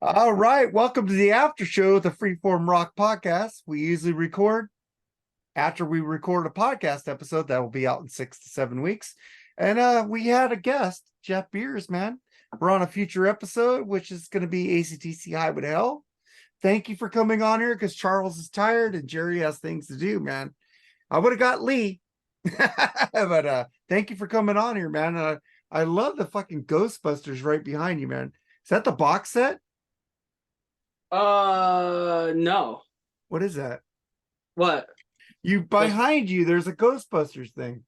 All right, welcome to the after show of the Freeform Rock podcast. We usually record after we record a podcast episode that will be out in 6 to 7 weeks. And we had a guest, Jeff Beers, man. We're on a future episode, which is going to be ACTC Highway to Hell. Thank you for coming on here because Charles is tired and Jerry has things to do, man. I would have got Lee, but thank you for coming on here, man. I love the fucking Ghostbusters right behind you, man. Is that the box set? No. What is that? What? You behind you, there's a Ghostbusters thing.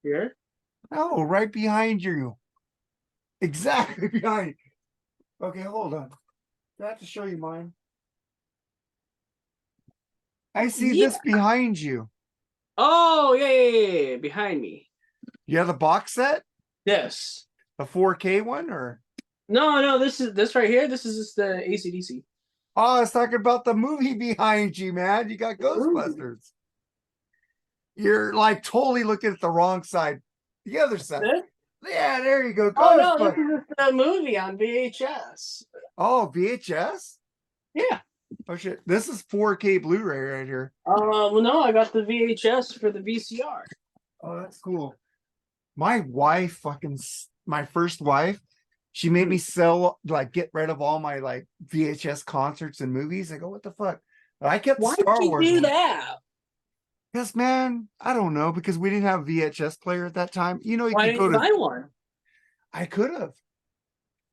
Here? Oh, right behind you. Exactly behind you. Okay, hold on. I have to show you mine. I see Yeah. this behind you. Oh, yeah, behind me. You have the box set? This. A 4K one or? No, this right here. This is just the ACDC. Oh, I was talking about the movie behind you, man. You got Ghostbusters. You're like totally looking at the wrong side. The other side. This? Yeah, there you go. Oh no, this is just the movie on VHS. Oh, VHS? Yeah. Oh shit. This is 4K Blu-ray right here. Well, no, I got the VHS for the VCR. Oh, that's cool. My wife, my first wife, she made me get rid of all my like VHS concerts and movies. I go, what the fuck? But I kept Why Star did you Wars. do that? Yes, man. I don't know because we didn't have VHS player at that time. You Why could didn't go you to. buy one? I could have.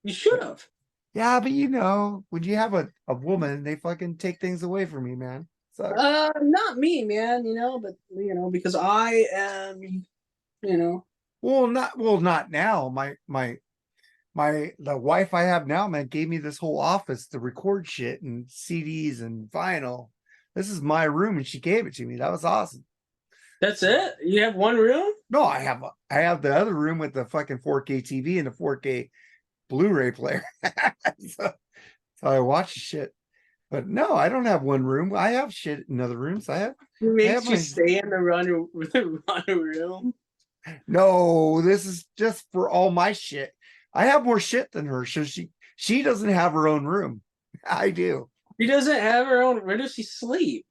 You should have. Yeah, but when you have a woman, they fucking take things away from me, man. So Not me, man. Because I am, not now. The wife I have now, man, gave me this whole office to record shit and CDs and vinyl. This is my room, and she gave it to me. That was awesome. That's it? You have one room? No, I have the other room with the fucking 4K TV and the 4K Blu-ray player. so I watch shit. But no, I don't have one room. I have shit in other rooms. It makes you stay in the run room. No, this is just for all my shit. I have more shit than her. So she doesn't have her own room. I do. She doesn't have her own. Where does she sleep?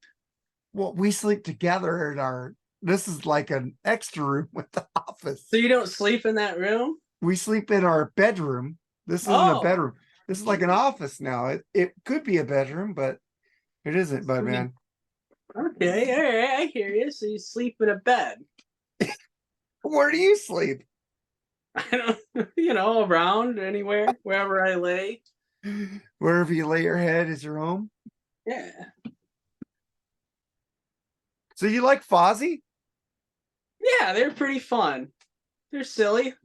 Well, we sleep together in this is like an extra room with the office. So you don't sleep in that room? We sleep in our bedroom. This isn't a bedroom. This is like an office now. It could be a bedroom, but it isn't, bud, man. Okay, all right, I hear you. So you sleep in a bed. Where do you sleep? I don't, around anywhere, wherever I lay. Wherever you lay your head is your home? Yeah. So you like Fozzy? Yeah, they're pretty fun. They're silly.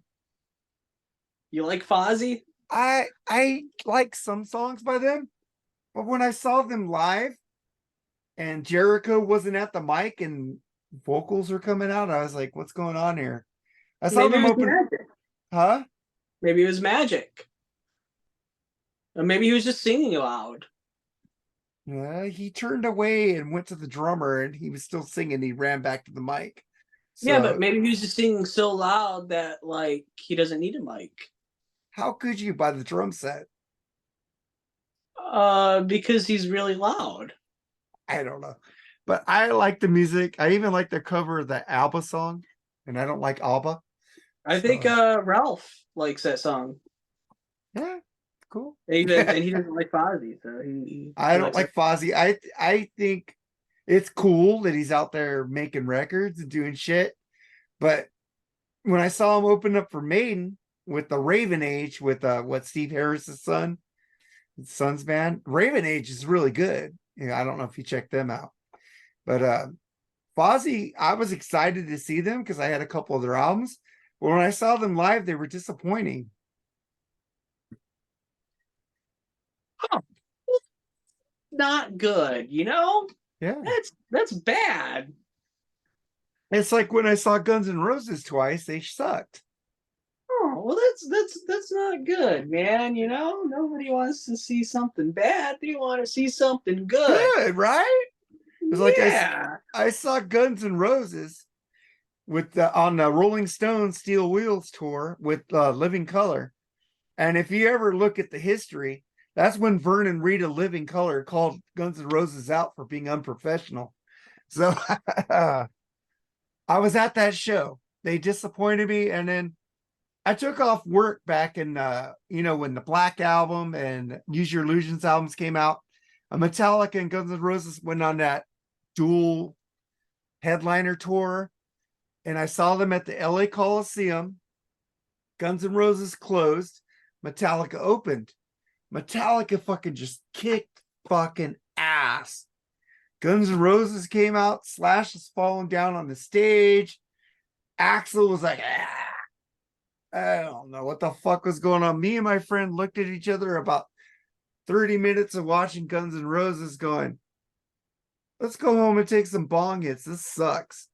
You like Fozzy? I like some songs by them, but when I saw them live and Jericho wasn't at the mic and vocals were coming out, I was like, what's going on here? I saw them open. Magic. Huh? Maybe it was magic. Or maybe he was just singing loud. Yeah, he turned away and went to the drummer and he was still singing. He ran back to the mic. So, yeah, but maybe he was just singing so loud that like he doesn't need a mic. How could you by the drum set? Because he's really loud. I don't know. But I like the music. I even like the cover of the ABBA song, and I don't like ABBA. I think Ralph likes that song. Yeah, cool. And he doesn't like Fozzy, so I don't like Fozzy. I think it's cool that he's out there making records and doing shit. But when I saw him open up for Maiden with the Raven Age with Steve Harris's son's band, Raven Age is really good. I don't know if you checked them out. But Fozzy, I was excited to see them because I had a couple of their albums. But when I saw them live, they were disappointing. Oh, not good, Yeah. That's bad. It's like when I saw Guns N' Roses twice, they sucked. Oh, well, that's not good, man. Nobody wants to see something bad. They want to see something good. Good, right? It's like Yeah. I saw Guns N' Roses on the Rolling Stones Steel Wheels tour with Living Color. And if you ever look at the history, That's when Vernon Reed of Living Color called Guns N' Roses out for being unprofessional. So I was at that show. They disappointed me, and then I took off work back in when the Black Album and Use Your Illusions albums came out. Metallica and Guns N' Roses went on that dual headliner tour, and I saw them at the LA Coliseum. Guns N' Roses closed, Metallica opened. Metallica fucking just kicked fucking ass. Guns N' Roses came out, Slash was falling down on the stage. Axl was like, I don't know what the fuck was going on. Me and my friend looked at each other about 30 minutes of watching Guns N' Roses going, let's go home and take some bong hits. This sucks.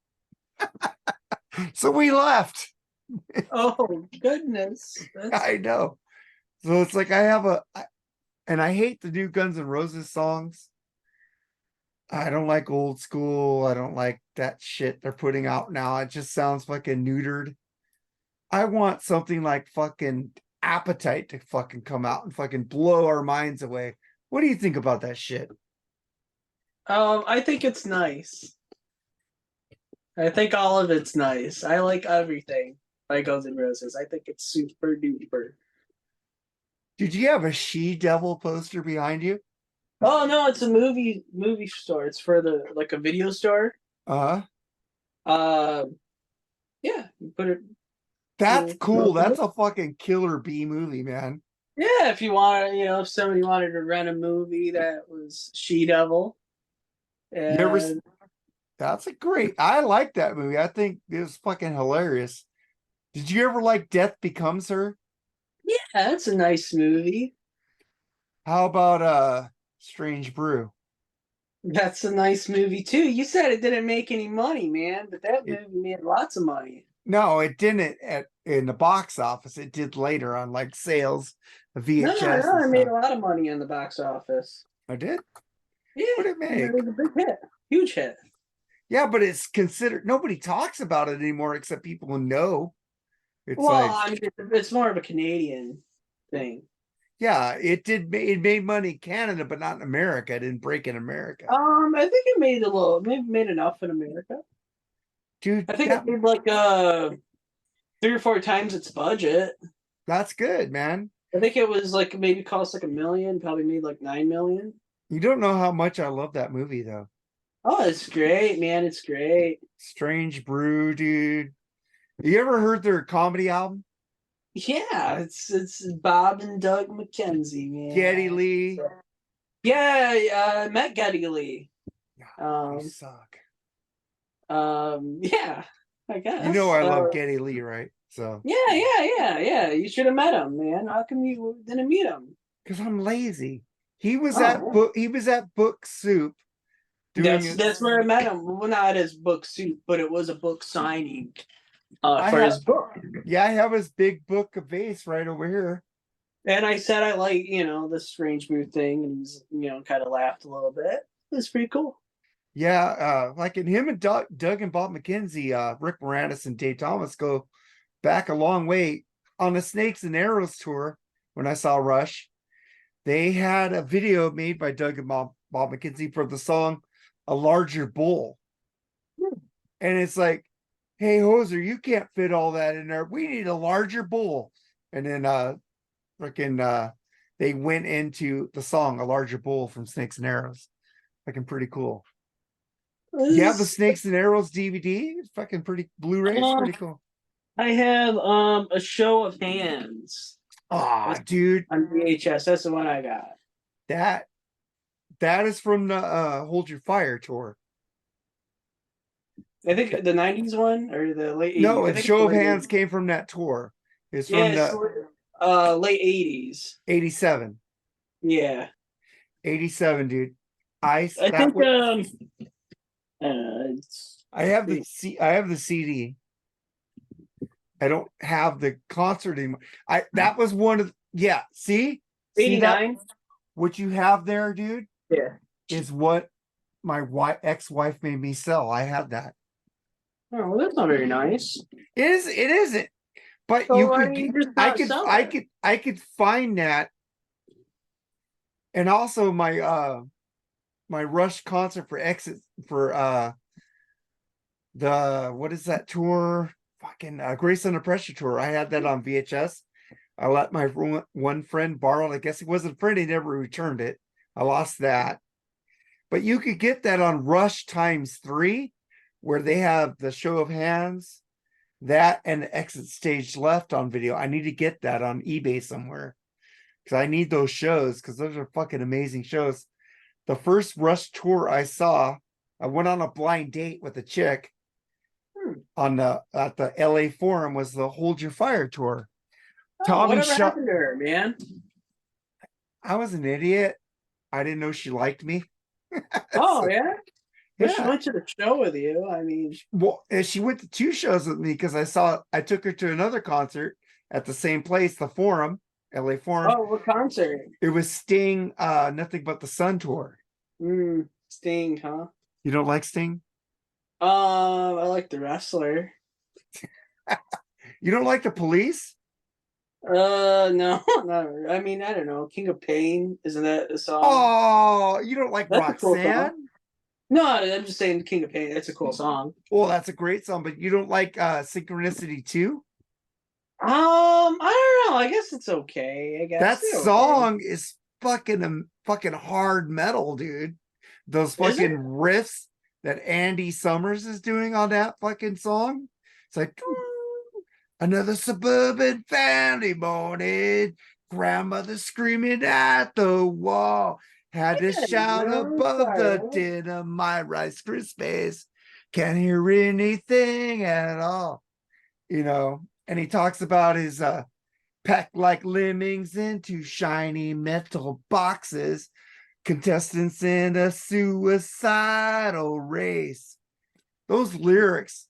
So we left. Oh goodness. I know. So it's like and I hate the new Guns N' Roses songs. I don't like old school. I don't like that shit they're putting out now. It just sounds fucking neutered. I want something like fucking Appetite to fucking come out and fucking blow our minds away. What do you think about that shit? I think it's nice. I think all of it's nice. I like everything by Guns N' Roses. I think it's super duper. Did you have a She Devil poster behind you? Oh no, it's a movie store. It's for like a video store. Uh-huh. Yeah, you put it. That's cool. That's a fucking killer B movie, man. Yeah, if you want, if somebody wanted to rent a movie that was She Devil. And That's a great. I like that movie. I think it was fucking hilarious. Did you ever like Death Becomes Her? Yeah, that's a nice movie. How about Strange Brew? That's a nice movie too. You said it didn't make any money, man, but that movie made lots of money. No, it didn't in the box office. It did later on like sales, VHS. No, it made a lot of money in the box office. I did? Yeah, What did it make? It was a big hit, huge hit. Yeah, but it's considered, nobody talks about it anymore except people who know. It's I mean, it's more of a Canadian thing. Yeah, it made money in Canada, but not in America. It didn't break in America. I think it made enough in America. Dude, I think it made like 3 or 4 times its budget. That's good, man. I think it was like maybe cost like $1 million, probably made like $9 million. You don't know how much I love that movie though. Oh, it's great, man. It's great. Strange Brew, dude. You ever heard their comedy album? Yeah, it's Bob and Doug McKenzie, man. Geddy Lee. Yeah, I met Geddy Lee. You suck. Yeah, I guess. You know I love Geddy Lee, right? So yeah. You should have met him, man. How come you didn't meet him? Because I'm lazy. He was at Book Soup. That's where I met him. Well, not his book soup, but it was a book signing for his book. Yeah, I have his big book of vase right over here. And I said I like, the Strange Brew thing, and he's, kind of laughed a little bit. It's pretty cool. Yeah, like in him and Doug and Bob McKenzie, Rick Moranis and Dave Thomas go back a long way. On the Snakes and Arrows tour, when I saw Rush, they had a video made by Doug and Bob McKenzie for the song A Larger Bowl. And it's like, hey, Hoser, you can't fit all that in there. We need a larger bowl. And then they went into the song A Larger Bowl from Snakes and Arrows. Fucking pretty cool. You have the Snakes and Arrows DVD? It's fucking pretty Blu-ray. It's pretty cool. I have A Show of Hands. Oh, dude. On VHS. That's the one I got. That is from the Hold Your Fire tour. I think the 90s one or the late 80s. No, the Show of Hands came from that tour. It's from the late 80s. 87. Yeah. 87, dude. I have the CD. I don't have the concert anymore. That was one of see 89. What you have there, dude? Yeah. Is what my ex-wife made me sell. I have that. Oh, well, that's not very nice. It isn't. But so I could find that And also my Rush concert for Exit for the what is that tour? Fucking Grace Under Pressure tour. I had that on VHS. I let my one friend borrow it. I guess it wasn't a friend, he never returned it. I lost that. But you could get that on Rush times 3, where they have the show of hands, that and the Exit Stage Left on video. I need to get that on eBay somewhere because I need those shows because those are fucking amazing shows. The first Rush tour I saw, I went on a blind date with a chick on the at the LA Forum, was the Hold Your Fire tour. Oh, whatever happened to her, man? I was an idiot. I didn't know she liked me. Oh, So, yeah? But she yeah. went to the show with you. I mean, Well, and she went to 2 shows with me because I took her to another concert at the same place, the Forum, LA Forum. oh, what concert? It was Sting, Nothing But the Sun tour. Sting, huh? You don't like Sting? I like the wrestler. You don't like the Police? No, no. I mean, I don't know. King of Pain, isn't that a song? Oh, you don't like That's a cool Roxanne? song. No, I'm just saying King of Pain. That's a cool song. Well, that's a great song, but you don't like Synchronicity 2? I don't know. I guess it's okay. I guess That they're okay. song is fucking hard metal, dude. Those Is it? fucking riffs that Andy Summers is doing on that fucking song. It's like another suburban family morning, grandmother screaming at the wall. Had to shout above the din of my Rice Krispies. Can't hear anything at all. You know, and he talks about his packed like lemmings into shiny metal boxes, contestants in a suicidal race. Those lyrics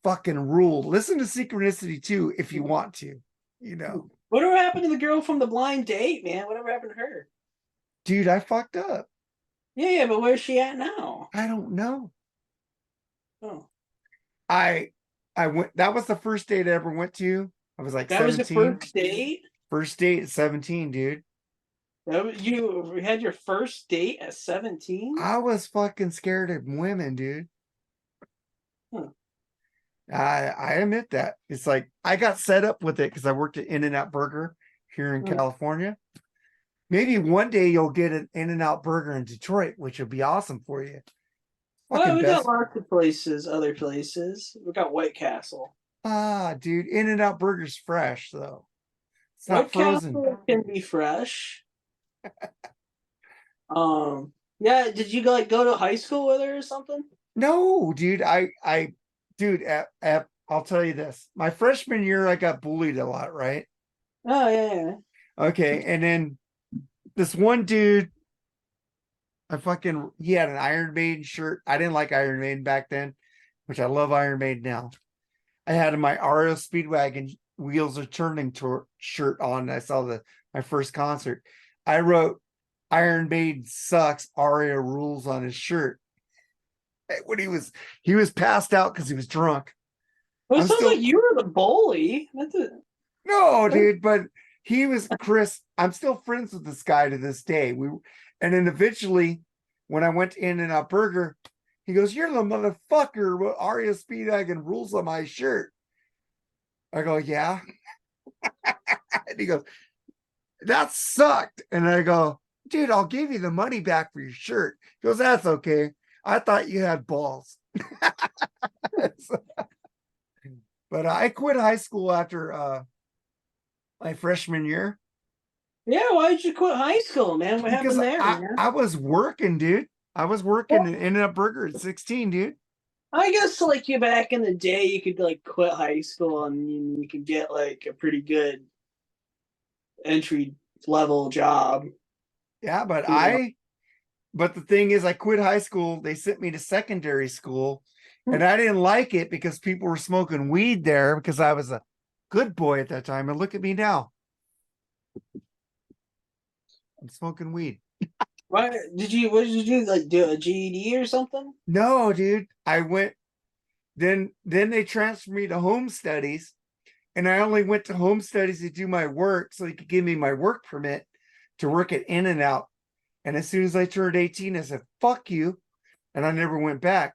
fucking rule. Listen to Synchronicity 2 if you want to, you know. Whatever happened to the girl from the blind date, man? Whatever happened to her? Dude, I fucked up. Yeah, but where's she at now? I don't know. Oh, I went, that was the first date I ever went to. I was like that was the 17. first date. First date at 17, dude. You had your first date at 17? I was fucking scared of women, dude. Huh. I admit that. It's like I got set up with it because I worked at In-N-Out Burger here in California. Maybe one day you'll get an In-N-Out Burger in Detroit, which would be awesome for you. Well, we got lots of places, other places. We got White Castle. Ah, dude, In-N-Out Burger's fresh though. It's not White frozen. Castle can be fresh. Yeah. Did you like go to high school with her or something? No, dude. Dude, I'll tell you this. My freshman year, I got bullied a lot, right? Oh yeah. Okay, and then this one dude, he had an Iron Maiden shirt. I didn't like Iron Maiden back then, which I love Iron Maiden now. I had my REO Speedwagon Wheels Are Turning tour shirt on. I saw my first concert. I wrote Iron Maiden sucks, REO rules on his shirt. When he was passed out because he was drunk. Well, it sounds like you were the bully. No, dude, but he was Chris. I'm still friends with this guy to this day. And then eventually, when I went to In-N-Out Burger, he goes, "You're the motherfucker with REO Speedwagon rules on my shirt." I go, "Yeah." And he goes, "That sucked." And I go, "Dude, I'll give you the money back for your shirt." He goes, "That's okay. I thought you had balls." But I quit high school after my freshman year. Yeah, why did you quit high school, man? What happened there? I was working, dude. I was working in In-N-Out Burger at 16, dude. I guess like you back in the day, you could like quit high school and you could get like a pretty good entry level job. Yeah, but but the thing is, I quit high school. They sent me to secondary school, and I didn't like it because people were smoking weed there because I was a good boy at that time. And look at me now. I'm smoking weed. What did you do? Like do a GED or something? No, dude. I went. Then they transferred me to home studies, and I only went to home studies to do my work so they could give me my work permit to work at In-N-Out. And as soon as I turned 18, I said, fuck you. And I never went back.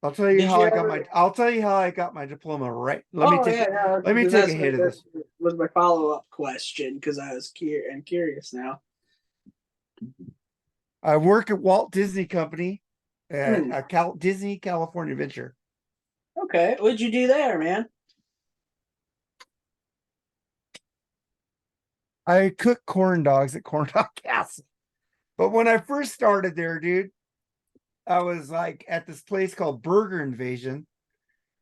I'll tell you Did how you I got ever? I'll tell you how I got my diploma right. Oh yeah, yeah. Let me Because take a that's hit of that this. was my follow up question because I was curious now. I work at Walt Disney Company at Hmm. Disney California Adventure. Okay, what'd you do there, man? I cook corn dogs at Corn Dog Castle. But when I first started there, dude, I was like at this place called Burger Invasion.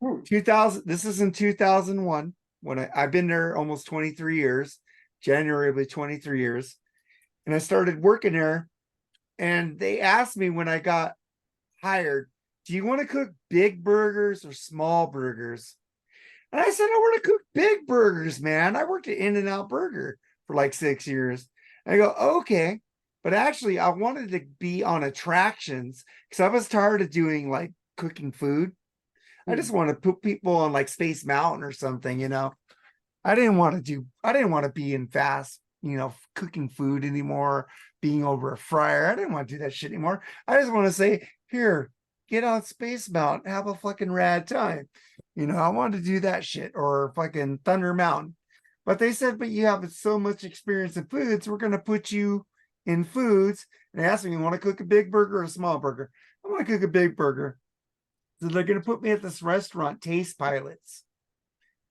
Hmm. 2000, this is in 2001 when I've been there almost 23 years. January will be 23 years. And I started working there. And they asked me when I got hired, do you want to cook big burgers or small burgers? And I said, I want to cook big burgers, man. I worked at In-N-Out Burger for like 6 years. And I go, okay. But actually, I wanted to be on attractions because I was tired of doing like cooking food. I Hmm. just want to put people on like Space Mountain or something, you know. I didn't want to be in fast, cooking food anymore, being over a fryer. I didn't want to do that shit anymore. I just want to say, here, get on Space Mountain, have a fucking rad time. I wanted to do that shit or fucking Thunder Mountain. But they said, but you have so much experience in foods, we're gonna put you in foods. And they asked me, you want to cook a big burger or a small burger? I want to cook a big burger. So they're gonna put me at this restaurant, Taste Pilots.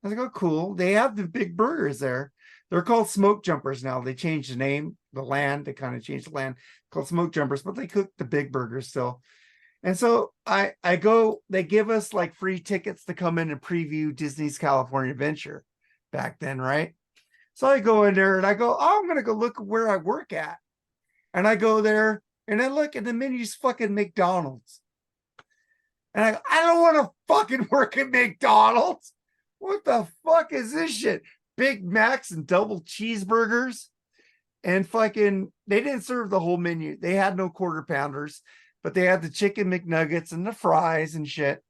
I was like, oh, cool. They have the big burgers there. They're called smoke jumpers now. They changed the name, the land. They kind of changed the land, called smoke jumpers, but they cook the big burgers still. And so I go, they give us like free tickets to come in and preview Disney's California Adventure back then, right? So I go in there and I go, oh, I'm gonna go look at where I work at. And I go there and I look and the menu's fucking McDonald's. And I don't want to fucking work at McDonald's. What the fuck is this shit? Big Macs and double cheeseburgers. And fucking, they didn't serve the whole menu. They had no quarter pounders, but they had the chicken McNuggets and the fries and shit.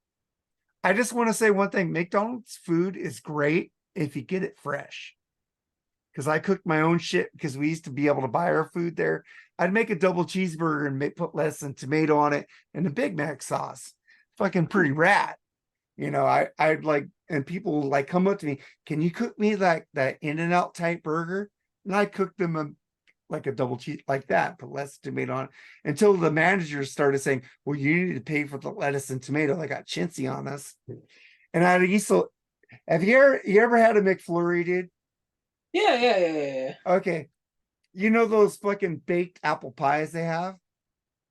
I just want to say one thing, McDonald's food is great if you get it fresh. Because I cooked my own shit because we used to be able to buy our food there. I'd make a double cheeseburger and put less than tomato on it and a Big Mac sauce. Fucking pretty rad. I'd like, and people like come up to me, can you cook me like that In-N-Out type burger? And I cooked them like a double cheese like that, put less tomato on it, until the managers started saying, well, you need to pay for the lettuce and tomato. They got chintzy on us. And I used to, have you ever had a McFlurry, dude? Yeah, yeah, yeah, yeah, yeah. Okay. You know those fucking baked apple pies they have?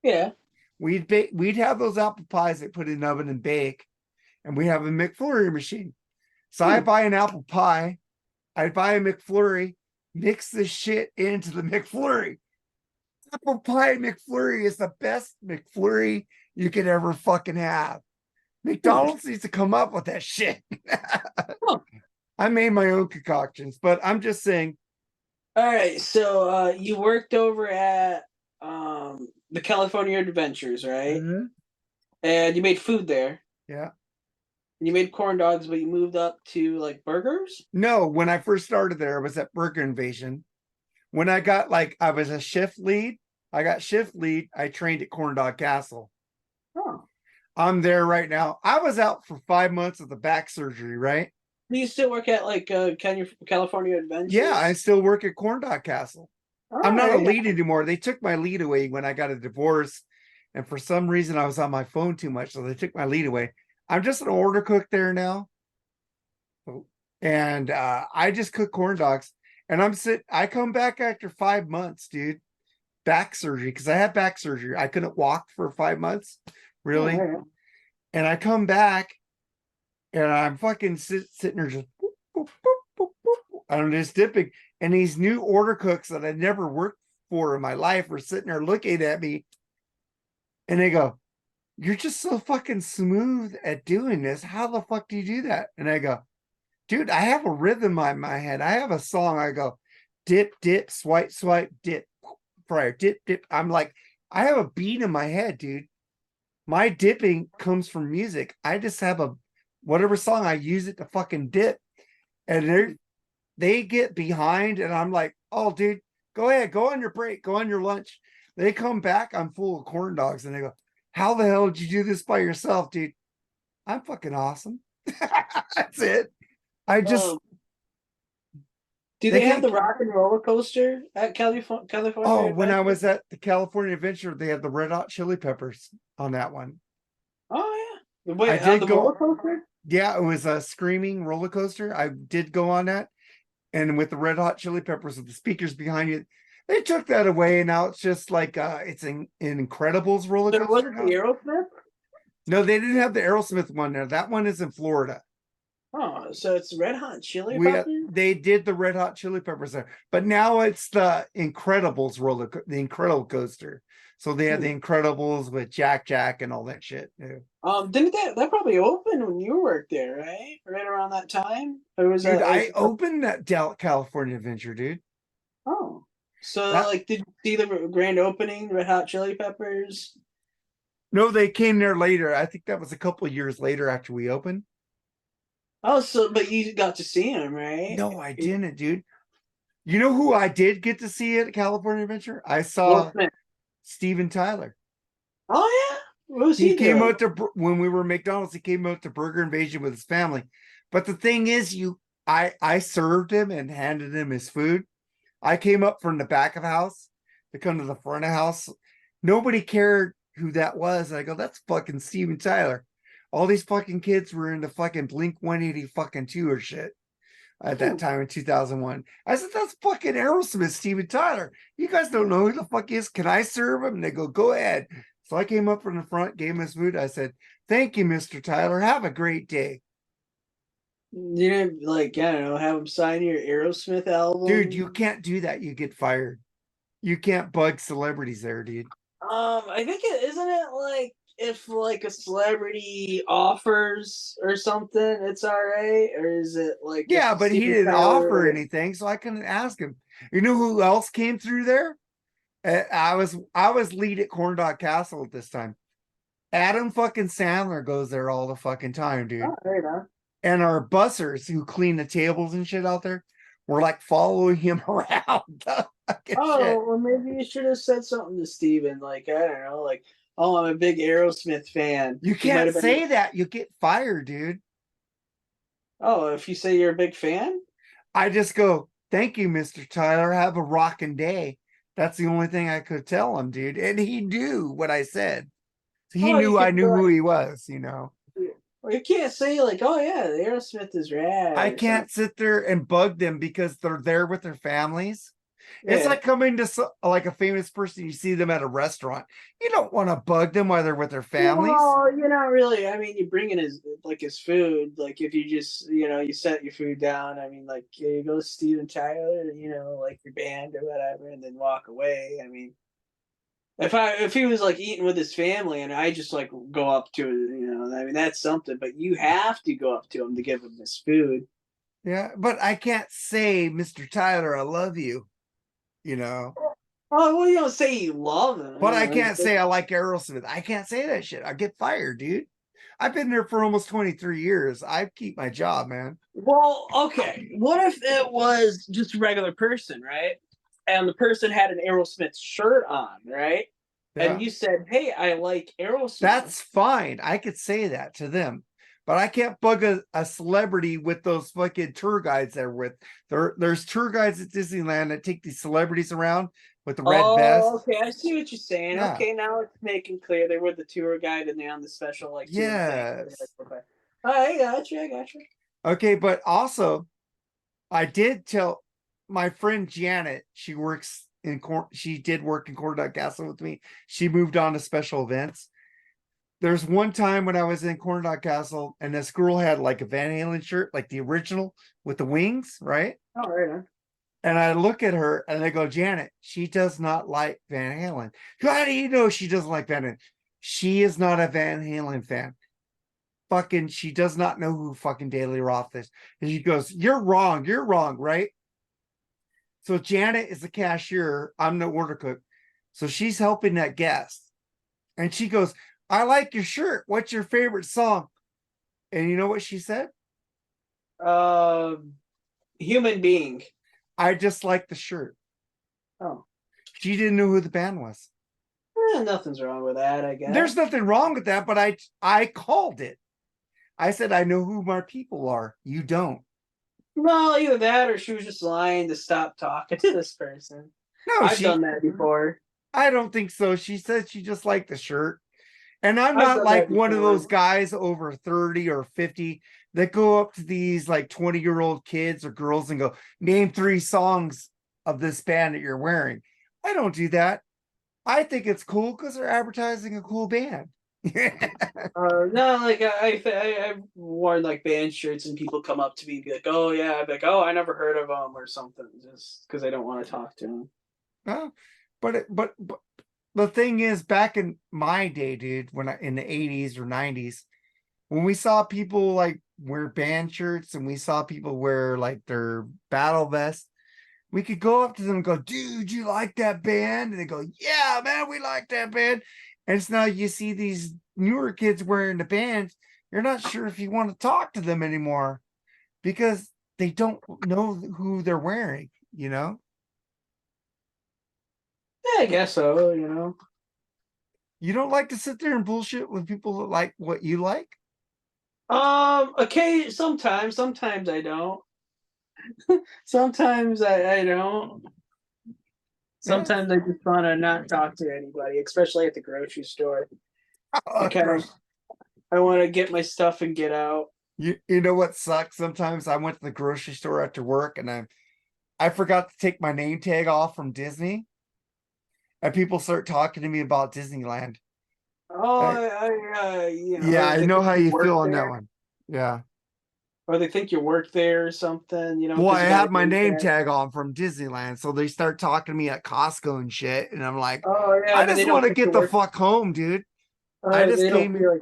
Yeah. We'd have those apple pies that put in the oven and bake, and we have a McFlurry machine. So I Hmm. buy an apple pie, I buy a McFlurry, mix the shit into the McFlurry. Apple pie McFlurry is the best McFlurry you could ever fucking have. Hmm. McDonald's needs to come up with that shit. Huh. I made my own concoctions, but I'm just saying. All right, so you worked over at the California Adventures, right? And you made food there. Yeah. And you made corn dogs, but you moved up to like burgers? No, when I first started there, I was at Burger Invasion. When I got I was a shift lead. I got shift lead. I trained at Corn Dog Castle. Oh. I'm there right now. I was out for 5 months of the back surgery, right? Do you still work at like California Yeah, I Adventures? still work at Corn Dog Castle. All I'm not a right. lead anymore. They took my lead away when I got a divorce. And for some reason, I was on my phone too much. So they took my lead away. I'm just an order cook there now. And I just cook corn dogs. And I come back after 5 months, dude. Back surgery, because I had back surgery. I couldn't walk for 5 months, All really. right. And I come back and I'm fucking sitting there just boop, boop, boop, boop, boop. I'm just dipping. And these new order cooks that I never worked for in my life are sitting there looking at me and they go, you're just so fucking smooth at doing this. How the fuck do you do that? And I go, dude, I have a rhythm in my head. I have a song. I go, dip, dip, swipe, swipe, dip, fryer, dip, dip. I'm like, I have a beat in my head, dude. My dipping comes from music. I just have whatever song I use it to fucking dip. And they get behind, and I'm like, oh, dude, Go ahead, go on your break, go on your lunch. They come back, I'm full of corn dogs, and they go, how the hell did you do this by yourself, dude? I'm fucking awesome. That's it. I just Um, do they they have can't. the rock and roller coaster at California Oh, when I Adventure? was at the California Adventure, they had the Red Hot Chili Peppers on that one. Oh yeah. I Wait, on did the roller go. coaster? Yeah, it was a screaming roller coaster. I did go on that, and with the Red Hot Chili Peppers with the speakers behind you, they took that away, and now it's just like it's an Incredibles roller There coaster wasn't the now. Aerosmith? No, they didn't have the Aerosmith one there. That one is in Florida. Oh, so it's Red Hot Chili We Peppers? they did the Red Hot Chili Peppers there, but now it's the Incredibles the Incredible coaster. So they have Hmm. the Incredibles with Jack and all that shit. Yeah. Didn't that probably open when you worked there, right? Right around that time? It was Dude, I a opened that California Adventure, dude. oh. So That like did you see the grand opening, Red Hot Chili Peppers? no, they came there later. I think that was a couple of years later after we opened. Oh, so but you got to see him, right? No, I didn't, dude. You know who I did get to see at California Adventure? I Will saw Smith. Steven Tyler. Oh yeah? What was He he came doing? out to when we were at McDonald's. He came out to Burger Invasion with his family. But the thing is, I served him and handed him his food. I came up from the back of the house to come to the front of the house. Nobody cared who that was. I go, that's fucking Steven Tyler. All these fucking kids were in the fucking Blink 180 fucking 2 or shit at Hmm. that time in 2001. I said, that's fucking Aerosmith, Steven Tyler. You guys don't know who the fuck he is. Can I serve him? And they go ahead. So I came up from the front, gave him his food. I said, thank you, Mr. Tyler. Have a great day. You didn't like, I don't know, have him sign your Aerosmith Dude, you album? can't do that. You get fired. You can't bug celebrities there, dude. I think it isn't it like if like a celebrity offers or something, it's all right, or is it like if Yeah, but he Steven didn't offer Tyler? anything, so I couldn't ask him. You know who else came through there? I was lead at Corn Dog Castle at this time. Adam fucking Sandler goes there all the fucking time, dude. Oh, right on. And our bussers who clean the tables and shit out there were like following him around the fucking shit. Oh, well, maybe you should have said something to Steven, like, I don't know, like, oh, I'm a big Aerosmith fan. You He might can't have been, say that. You get fired, dude. oh, if you say you're a big fan? I just go, thank you, Mr. Tyler. Have a rocking day. That's the only thing I could tell him, dude. And he knew what I said. So he Oh, you knew I could be knew who like, he was, you know. or you can't say, like, oh, yeah, the Aerosmith is rad I or something. can't sit there and bug them because they're there with their families. It's Yeah. like coming to like a famous person, you see them at a restaurant. You don't want to bug them while they're with their families. Well, you're not really. I mean, you bring in his food. Like if you just you set your food down. I mean, like here you go, Steven Tyler. Like your band or whatever, and then walk away. I mean, if he was like eating with his family and I just like go up to it, I mean that's something. But you have to go up to him to give him his food. Yeah, but I can't say, Mr. Tyler, I love you, you know. Oh well, you don't say you love him. But I can't say I like Aerosmith. I can't say that shit. I get fired, dude. I've been there for almost 23 years. I keep my job, man. Well, okay. What if it was just a regular person, right? And the person had an Aerosmith shirt on, right? And Yeah. you said, "Hey, I like Aerosmith." That's fine. I could say that to them. But I can't bug a celebrity with those fucking tour guides they're with. There's tour guides at Disneyland that take these celebrities around with the red Oh, vest. okay. I see what you're saying. Yeah. Okay, now it's making clear they were the tour guide and they're on the special like tour thing. Yes. Okay. I got you. I got you. Okay, but also I did tell my friend Janet, she did work in Corn Dog Castle with me. She moved on to special events. There's one time when I was in Corn Dog Castle and this girl had like a Van Halen shirt, like the original with the wings, right? All right. And I look at her and I go, Janet, she does not like Van Halen. How do you know she doesn't like Van Halen? She is not a Van Halen fan. Fucking, she does not know who fucking Daily Roth is. And she goes, you're wrong, right? So Janet is the cashier. I'm the order cook. So she's helping that guest. And she goes, I like your shirt. What's your favorite song? And you know what she said? Human being. I just like the shirt. Oh, She didn't know who the band was. nothing's wrong with that, I There's guess. nothing wrong with that, but I called it. I said I know who my people are. You don't. Well, either that or she was just lying to stop talking to this person. No, I've done that before. I don't think so. She said she just liked the shirt. And I'm I've not done like that one of those before. guys over 30 or 50 that go up to these like 20-year-old kids or girls and go, name 3 songs of this band that you're wearing. I don't do that. I think it's cool because they're advertising a cool band. No, like I've worn like band shirts and people come up to me and be like, "Oh yeah," I'd be like, "Oh, I never heard of them" or something, just because I don't want to talk to them. Well, but the thing is, back in my day, dude, when in the 80s or 90s, when we saw people like wear band shirts and we saw people wear like their battle vests, we could go up to them and go, dude, you like that band? And they go, yeah, man, we like that band. And it's now you see these newer kids wearing the bands, you're not sure if you want to talk to them anymore because they don't know who they're wearing, you know? Yeah, I guess so. You know. You don't like to sit there and bullshit with people that like what you like? Okay, sometimes I don't. Sometimes I don't. Yeah. Sometimes I just want to not talk to anybody, especially at the grocery store. I kind of Gross. I want to get my stuff and get out. You know what sucks? Sometimes I went to the grocery store after work and I forgot to take my name tag off from Disney, and people start talking to me about Disneyland. Oh, Uh, yeah, or I they know think how you you work feel on that there, one. Yeah. or they think you work there or something. You know, Well, because I you got have a my name name tag. tag on from Disneyland, so they start talking to me at Costco and shit, and I'm like, Oh yeah, I and then they just want don't to think you get the work. fuck home, dude. I just They don't came. feel like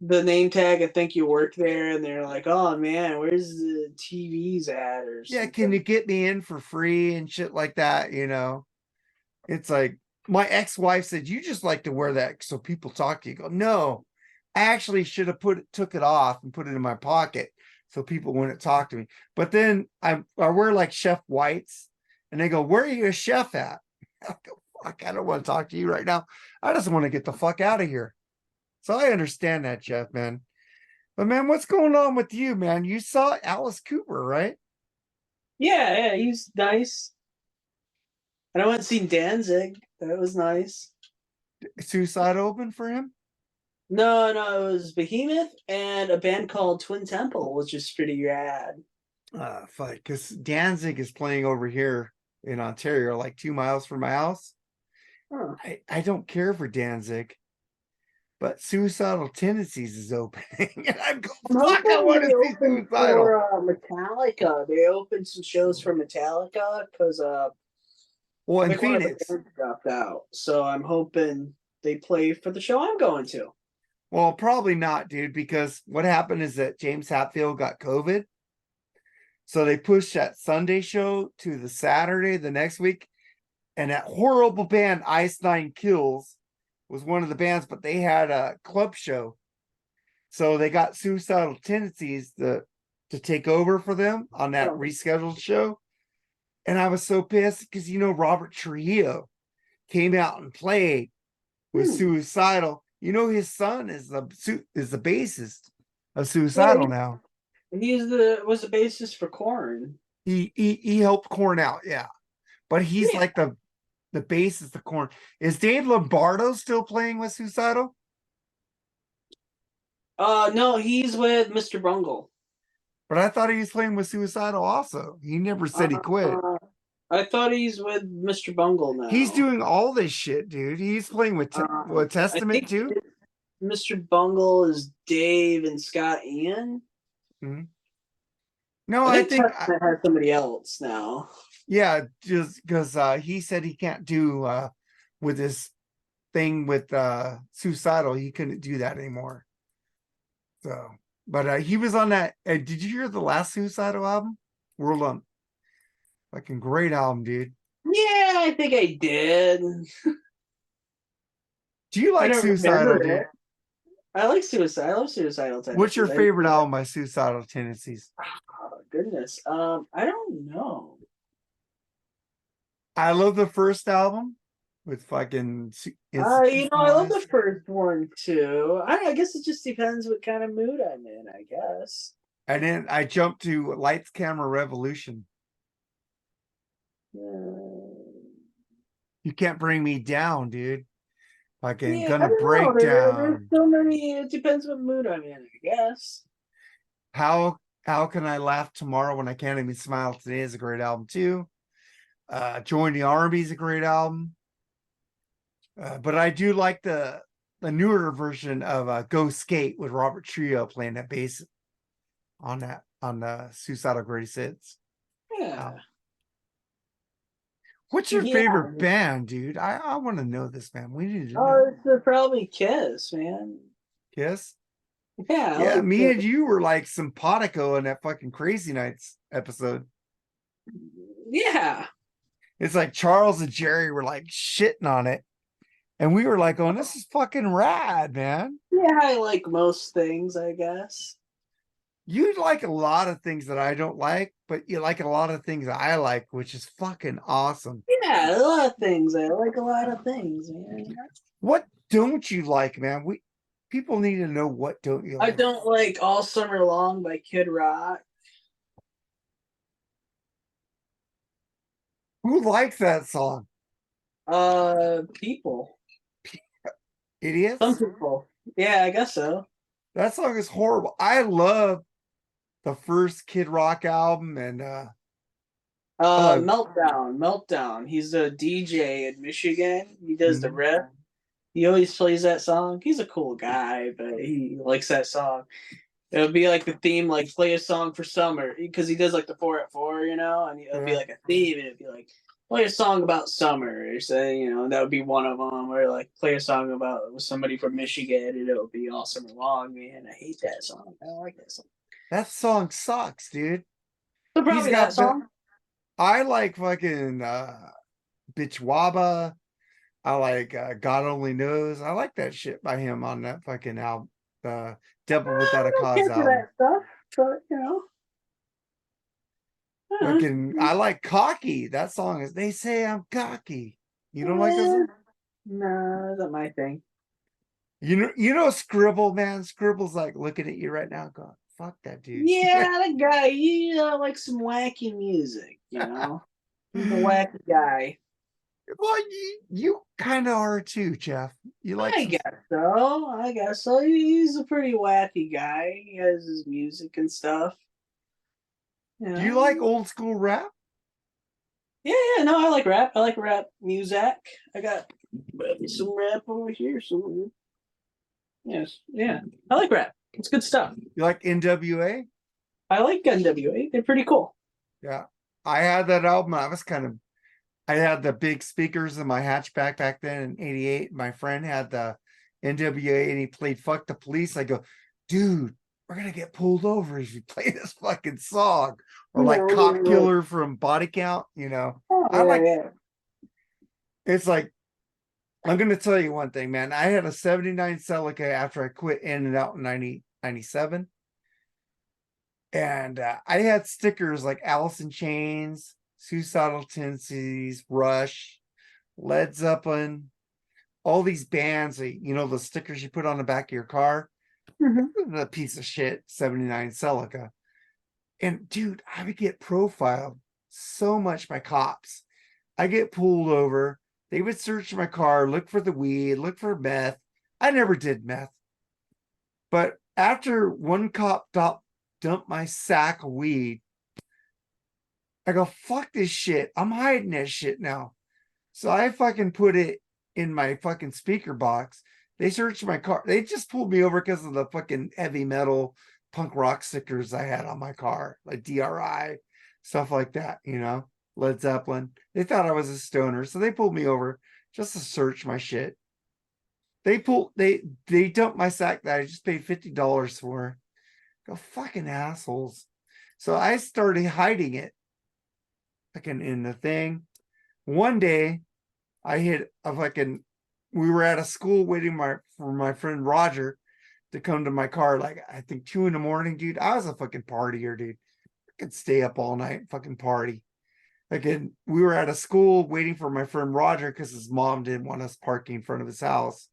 the name tag and think you work there, and they're like, "Oh man, where's the TVs at?" or Yeah, can you something. get me in for free and shit like that? You know, it's like my ex-wife said, you just like to wear that so people talk to you. Go, no, I actually should have took it off and put it in my pocket so people wouldn't talk to me. But then I wear like chef whites and they go, where are you a chef at? I go, fuck, I don't want to talk to you right now. I just want to get the fuck out of here. So I understand that, Jeff, man. But man, what's going on with you, man? You saw Alice Cooper, right? Yeah, yeah, he's nice. And I went and seen Danzig. That was nice. Suicide open for him? No, no, it was Behemoth and a band called Twin Temple, which is pretty rad. Fuck, because Danzig is playing over here in Ontario, like 2 miles from my house. Huh. I don't care for Danzig, but Suicidal Tendencies is opening. And I'm going, I'm fuck, I hoping want they to see open Suicidal. for Metallica. They opened some shows for Metallica because Well, I in think one of the Phoenix. bands dropped out. So I'm hoping they play for the show I'm going to. Well, probably not, dude, because what happened is that James Hatfield got COVID. So they pushed that Sunday show to the Saturday the next week. And that horrible band, Ice Nine Kills, was one of the bands, but they had a club show. So they got Suicidal Tendencies to take over for them on that Oh, rescheduled show. And I was so pissed because Robert Trujillo came out and played with hmm. Suicidal. His son is the bassist of Yeah, Suicidal now. he's the was the bassist for Corn. He helped Korn out, yeah. But he's Yeah. like the bassist of Korn. Is Dave Lombardo still playing with Suicidal? No, he's with Mr. Bungle. But I thought he was playing with Suicidal also. He never said he quit. Uh, I thought he's with Mr. Bungle He's now. doing all this shit, dude. He's playing with I Testament think too. Mr. Bungle is Dave and Scott Ian. Mhm. No, I I think think Testament has somebody else now. yeah, just because he said he can't do with this thing with Suicidal, he couldn't do that anymore. So, but he was on that. Did you hear the last Suicidal album? World on fucking great album, dude. Yeah, I think I did. Do you I like don't Suicidal, remember dude? it. I like Suicide. I love Suicidal What's your Tendencies. favorite album by Suicidal Tendencies? Oh, goodness. I don't know. I love the first album with fucking I love the Institutionalized. first one too. I guess it just depends what kind of mood I'm in, I guess. And then I jumped to Lights Camera Revolution. You can't bring me down, dude. Fucking Yeah, I gonna don't know. break There's down. so many. It depends what mood I'm in, I guess. How can I laugh tomorrow when I can't even smile today is a great album too. Join the Army is a great album. But I do like the newer version of Go Skate with Robert Trio playing that bass on the Suicidal Greatest Hits. Yeah, What's your yeah. favorite band, dude? I want to know this, man. We need to know. Oh, it's probably Kiss, man. Kiss? Yeah, I Yeah, like me and Kiss. you were like simpatico in that fucking Crazy Nights episode. Yeah, It's like Charles and Jerry were like shitting on it. And we were like, oh, this is fucking rad, man. yeah. I like most things, I guess. You like a lot of things that I don't like, but you like a lot of things I like, which is fucking awesome. Yeah, a lot of things. I like a lot of things, man. What don't you like, man? We people need to know what don't you I like. don't like All Summer Long by Kid Rock. Who likes that song? People. Some Idiots? people. Yeah, I guess so. That song is horrible. I love the first Kid Rock album and uh Meltdown. He's a DJ in Michigan. He does the mhm. riff. He always plays that song. He's a cool guy, but he likes that song. It'll be like the theme, like play a song for summer, because he does like the 4 at 4, and it'll be Yeah. like a theme, and it'd be like play a song about summer, or say, that would be one of them, or like play a song about with somebody from Michigan, and it'll be all summer long. Man, I hate that song. I don't like that song. That song sucks, dude. So He's probably that got the song. I like fucking Bitch Waba. I like God Only Knows. I like that shit by him on that fucking album, the Devil Without I a don't Cause care for album. that stuff, but Fucking I like Cocky. That song is They Say I'm Cocky. You don't like that eh, song? no, that's not my thing. You know Scribble, man. Scribble's like looking at you right now going, fuck that dude. Yeah, that guy, like some wacky music, He's a wacky guy. Well, you kind of are too, Jeff. You like I some. guess so. I guess so. He's a pretty wacky guy. He has his music and stuff. You Do you like know? old school rap? Yeah, yeah. No, I like rap. I like rap music. I got some rap over here somewhere. Yes, yeah. I like rap. It's good stuff. You like NWA? I like NWA. They're pretty cool. Yeah. I had that album. I had the big speakers in my hatchback back then in '88. My friend had the NWA and he played Fuck the Police. I go, dude, we're gonna get pulled over if you play this fucking song. Or like Cop Oh, Killer from Body Count, I yeah, like yeah. it's like I'm gonna tell you one thing, man. I had a 79 Celica after I quit In and Out in 1997. And I had stickers like Alice in Chains, Suicidal Tendencies, Rush, Led Zeppelin, all these bands, the stickers you put on the back of your car, Mhm. the piece of shit 79 Celica. And dude, I would get profiled so much by cops. I get pulled over. They would search my car, look for the weed, look for meth. I never did meth. But after one cop dumped my sack of weed, I go, fuck this shit. I'm hiding that shit now. So I fucking put it in my fucking speaker box. They searched my car. They just pulled me over because of the fucking heavy metal punk rock stickers I had on my car, like DRI, stuff like that. Led Zeppelin. They thought I was a stoner, so they pulled me over just to search my shit. They dumped my sack that I just paid $50 for. Go fucking assholes. So I started hiding it fucking in the thing. One day I hit a fucking we were at a school waiting for my friend Roger to come to my car, like I think 2 a.m, dude. I was a fucking partier, dude. I could stay up all night and fucking party. Again, we were at a school waiting for my friend Roger because his mom didn't want us parking in front of his house.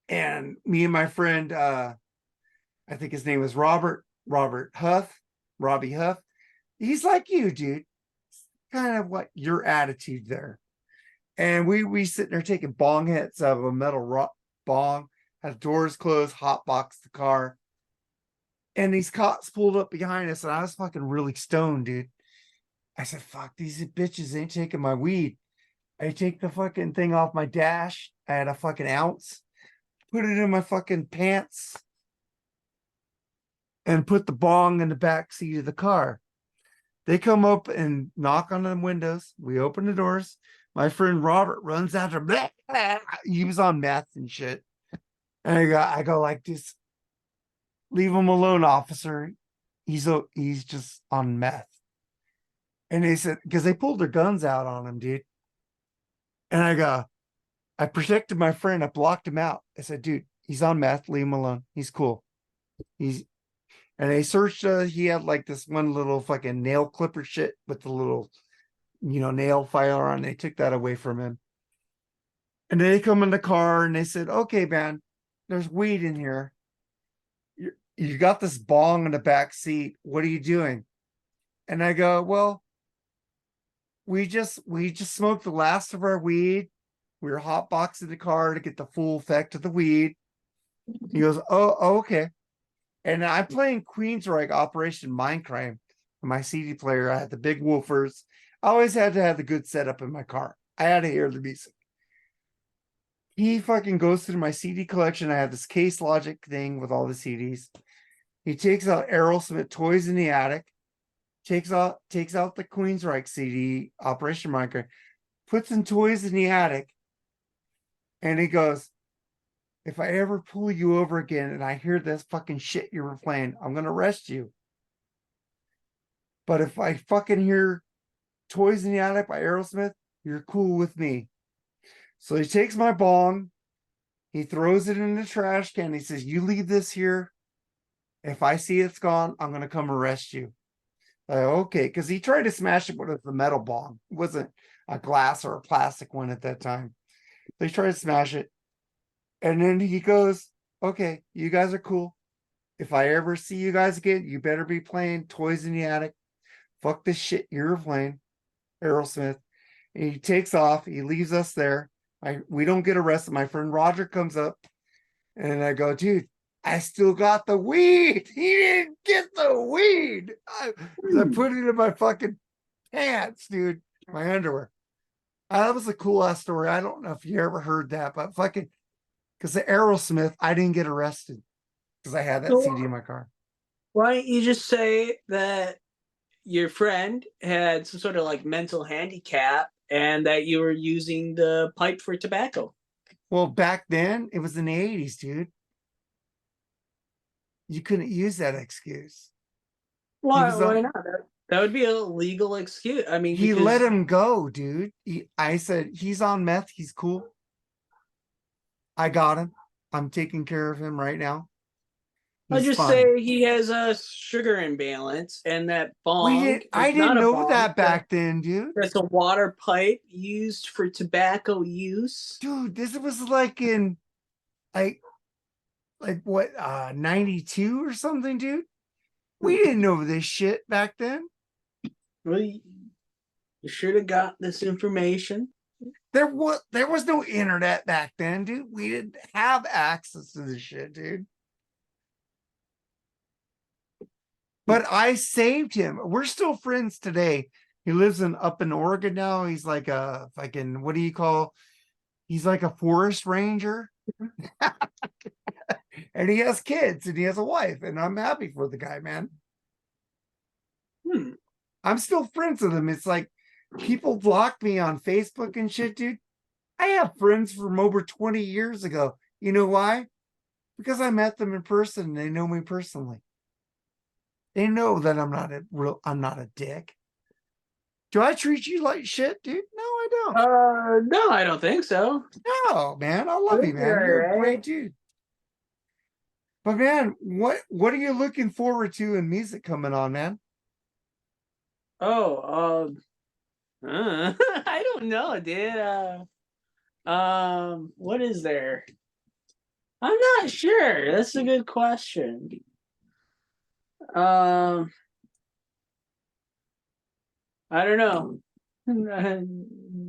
And me and my friend, I think his name was Robert Huff, Robbie Huff. He's like you, dude. Kind of what your attitude there. And we sitting there taking bong hits out of a metal bong, had doors closed, hot box the car. And these cops pulled up behind us, and I was fucking really stoned, dude. I said, fuck, these bitches ain't taking my weed. I take the fucking thing off my dash. I had a fucking ounce, put it in my fucking pants, and put the bong in the back seat of the car. They come up and knock on the windows. We open the doors. My friend Robert runs after. Blah, blah. He was on meth and shit. And I go like this. Leave him alone, officer. He's just on meth. And they said, because they pulled their guns out on him, dude. And I protected my friend. I blocked him out. I said, dude, he's on meth. Leave him alone. He's cool. And they searched, he had like this one little fucking nail clipper shit with the little, nail file on. They took that away from him. And they come in the car and they said, okay, man, there's weed in here. You got this bong in the back seat. What are you doing? And I go, well, we just smoked the last of our weed. We were hotboxing the car to get the full effect of the weed. He goes, oh, okay. And I'm playing Queensryche Operation Mindcrime on my CD player. I had the big woofers. I always had to have the good setup in my car. I had to hear the music. He fucking goes through my CD collection. I have this Case Logic thing with all the CDs. He takes out Aerosmith Toys in the Attic, takes out the Queensryche CD, Operation Mindcrime, puts in Toys in the Attic, and he goes, if I ever pull you over again and I hear this fucking shit you were playing, I'm going to arrest you. But if I fucking hear Toys in the Attic by Aerosmith, you're cool with me. So he takes my bong, he throws it in the trash can. He says, you leave this here. If I see it's gone, I'm going to come arrest you. Okay, because he tried to smash it with a metal bong. It wasn't a glass or a plastic one at that time. So he tried to smash it. And then he goes, okay, you guys are cool. If I ever see you guys again, you better be playing Toys in the Attic. Fuck this shit you're playing, Aerosmith. And he takes off. He leaves us there. We don't get arrested. My friend Roger comes up, and I go, dude, I still got the weed. He didn't get the weed. I put it in my fucking pants, dude, my underwear. That was a cool ass story. I don't know if you ever heard that, but fucking, because the Aerosmith, I didn't get arrested because I had that CD in my car. Why don't you just say that your friend had some sort of like mental handicap and that you were using the pipe for tobacco? Well, back then, it was in the 80s, dude. You couldn't use that excuse. Why not? That would be a legal excuse. I mean, he let him go, dude. I said, he's on meth. He's cool. I got him. I'm taking care of him right now. I'll just say he has a sugar imbalance, and that bong. I didn't know that back then, dude. That's a water pipe used for tobacco use. Dude, this was like in like what 92 or something, dude. We didn't know this shit back then. Well, you should have got this information. There was no internet back then, dude. We didn't have access to this shit, dude. But I saved him. We're still friends today. He lives up in Oregon now. He's like a fucking, what do you call? He's like a forest ranger. And he has kids and he has a wife. And I'm happy for the guy, man. I'm still friends with him. It's like people block me on Facebook and shit, dude. I have friends from over 20 years ago. You know why? Because I met them in person and they know me personally. They know that I'm not a dick. Do I treat you like shit, dude? No, I don't. No, I don't think so. No, man. I love you, man. You're a great dude. But man, what are you looking forward to in music coming on, man? Oh, I don't know, dude. What is there? I'm not sure. That's a good question. Um, I don't know.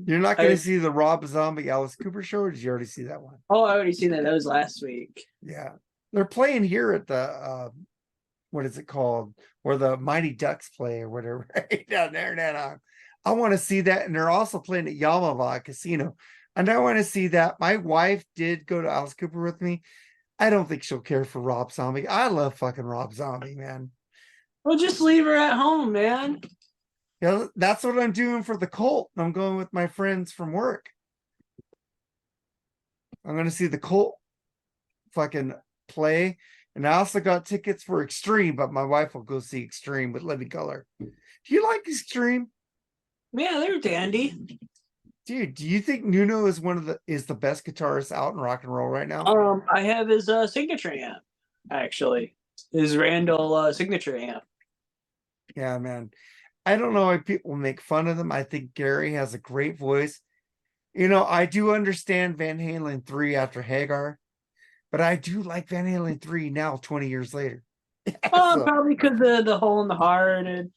You're not going to I see the Rob Zombie Alice Cooper show, or did you already see that one? I already seen that. That was last week. Yeah. They're playing here at the what is it called? Where the Mighty Ducks play or whatever, right down there in Anaheim. I want to see that. And they're also playing at Yamava Casino. And I want to see that. My wife did go to Alice Cooper with me. I don't think she'll care for Rob Zombie. I love fucking Rob Zombie, man. Well, just leave her at home, man. Yeah, that's what I'm doing for the Colt. I'm going with my friends from work. I'm going to see the Colt fucking play. And I also got tickets for Extreme, but my wife will go see Extreme with Living Color. Do you like Extreme? Yeah, they're dandy. Dude, do you think Nuno is the best guitarist out in rock and roll right now? I have his signature amp, actually. His Randall signature amp. Yeah, man. I don't know why people make fun of them. I think Gary has a great voice. I do understand Van Halen 3 after Hagar, but I do like Van Halen 3 now, 20 years later. So, Probably because the hole in the heart and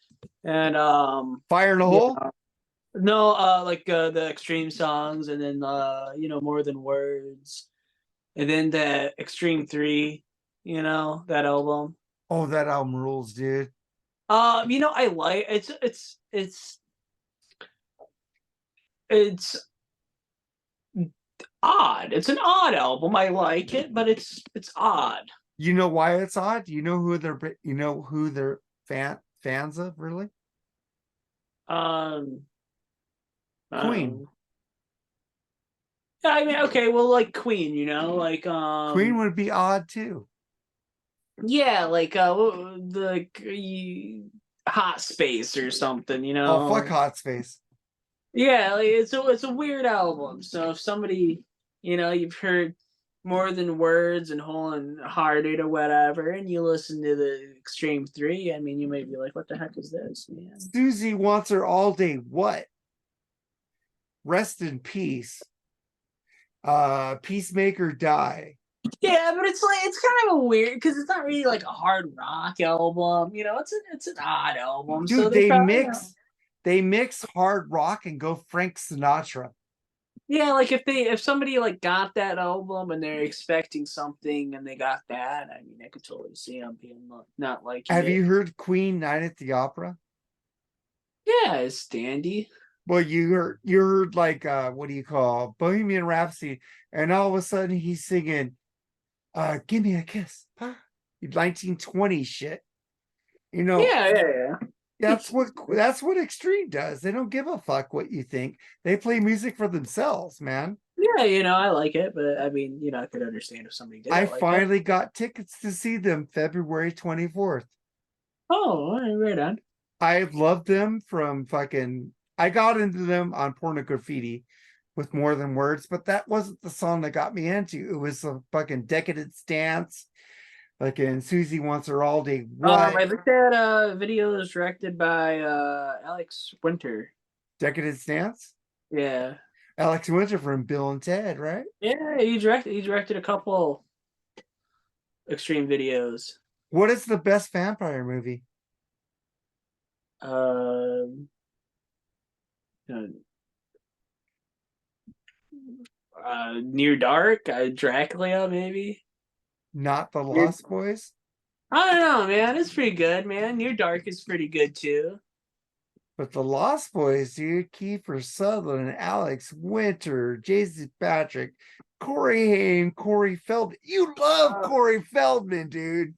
Fire in a yeah. Hole? No, like the Extreme songs, and then More Than Words, and then the Extreme 3, that album. Oh, that album rules, dude. I like it's odd. It's an odd album. I like it, but it's odd. You know why it's odd? You know who they're fans of, really? Um, Queen. Yeah, I mean, okay, well, like Queen, like Queen would be odd too. yeah, like Hot Space or something. Oh, fuck Hot Space. Yeah, like it's a weird album. So if somebody, you've heard More Than Words and Whole and Hearted or whatever, and you listen to the Extreme 3, I mean, you may be like, what the heck is this, man? Susie Wants Her All Day. What? Rest in peace. Peacemaker Die. Yeah, but it's kind of weird because it's not really like a hard rock album. It's an odd album. Dude, So they mix hard rock and go Frank Sinatra. Yeah, like if somebody like got that album and they're expecting something and they got that, I mean, I could totally see them being not liking Have it. you heard Queen Night at the Opera? Yeah, it's dandy. Well, you heard like what do you call Bohemian Rhapsody, and all of a sudden he's singing Give Me a Kiss. 1920 shit. Yeah. That's what Extreme does. They don't give a fuck what you think. They play music for themselves, man. Yeah, I like it, but I mean, I could understand if somebody did. I like finally it. got tickets to see them February 24th. Oh, right on. I loved them from I got into them on Pornography with More Than Words, but that wasn't the song that got me into. It was a fucking Decadent Stance. Like in Susie Wants Her All Day. What? I looked at videos directed by Alex Winter. Decadent Stance? Yeah. Alex Winter from Bill and Ted, right? Yeah, he directed a couple Extreme videos. What is the best vampire movie? Near Dark, Dracula, maybe. Not The Lost Boys? I don't know, man. It's pretty good, man. Near Dark is pretty good too. But The Lost Boys, dude, Kiefer Sutherland, Alex Winter, Jason Patric, Corey Haim, Corey Feldman. You love Corey Feldman, dude.